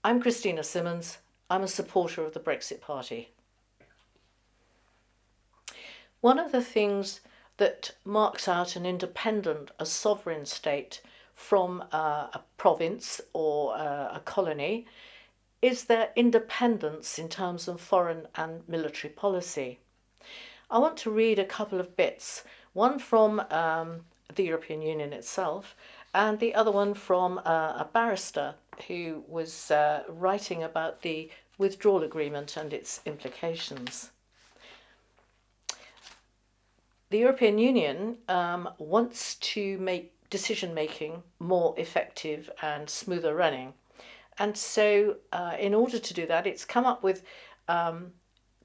I'm Christina Simmonds. I'm a supporter of the Brexit Party. One of the things that marks out an independent, a sovereign state from a province or a colony is their independence in terms of foreign and military policy. I want to read a couple of bits, one from the European Union itself and the other one from a barrister who was writing about the withdrawal agreement and its implications. The European Union wants to make decision making more effective and smoother running. And so in order to do that, it's come up with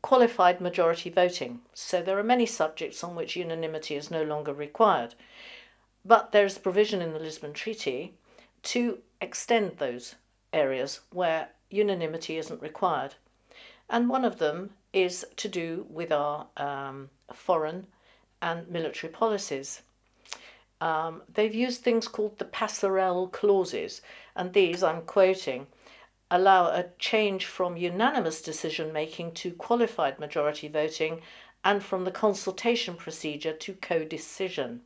qualified majority voting. So there are many subjects on which unanimity is no longer required. But there's a provision in the Lisbon Treaty to extend those areas where unanimity isn't required. And one of them is to do with our foreign and military policies. They've used things called the passerelle clauses, and these, I'm quoting, allow a change from unanimous decision making to qualified majority voting and from the consultation procedure to co-decision.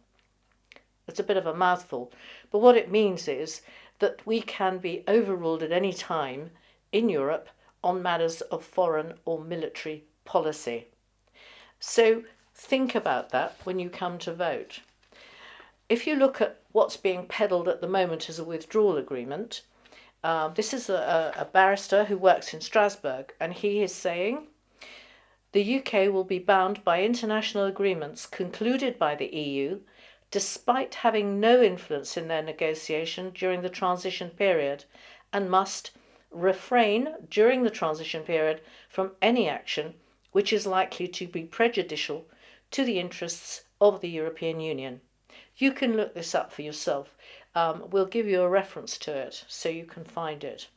It's a bit of a mouthful, but what it means is that we can be overruled at any time in Europe on matters of foreign or military policy. So think about that when you come to vote. If you look at what's being peddled at the moment as a withdrawal agreement, this is a barrister who works in Strasbourg, and he is saying the UK will be bound by international agreements concluded by the EU despite having no influence in their negotiation during the transition period, and must refrain during the transition period from any action which is likely to be prejudicial to the interests of the European Union. You can look this up for yourself. We'll give you a reference to it so you can find it.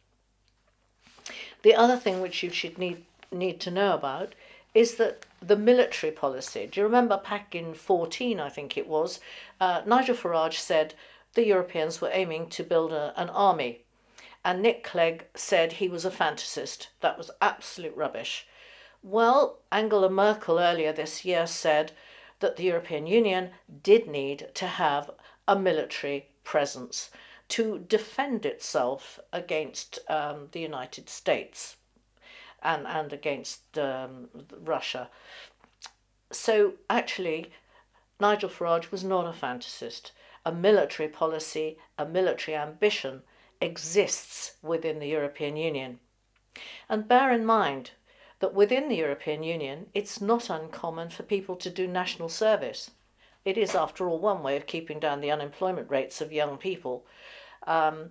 The other thing which you should need to know about is that the military policy. Do you remember back in 2014, I think it was, Nigel Farage said the Europeans were aiming to build an army. And Nick Clegg said he was a fantasist. That was absolute rubbish. Well, Angela Merkel earlier this year said that the European Union did need to have a military presence to defend itself against the United States and against Russia. So actually, Nigel Farage was not a fantasist. A military policy, a military ambition exists within the European Union. And bear in mind that within the European Union, it's not uncommon for people to do national service. It is, after all, one way of keeping down the unemployment rates of young people. And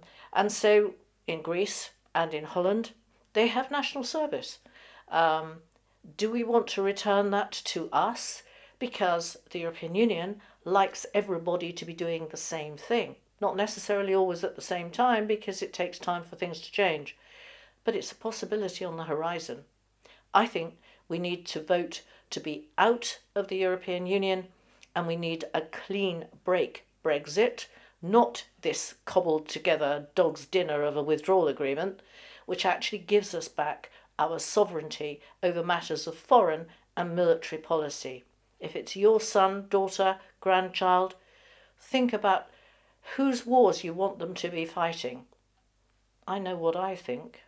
so in Greece and in Holland, they have national service. Do we want to return that to us? Because the European Union likes everybody to be doing the same thing. Not necessarily always at the same time, because it takes time for things to change. But it's a possibility on the horizon. I think we need to vote to be out of the European Union, and we need a clean break Brexit, not this cobbled together dog's dinner of a withdrawal agreement, which actually gives us back our sovereignty over matters of foreign and military policy. If it's your son, daughter, grandchild, think about whose wars you want them to be fighting. I know what I think.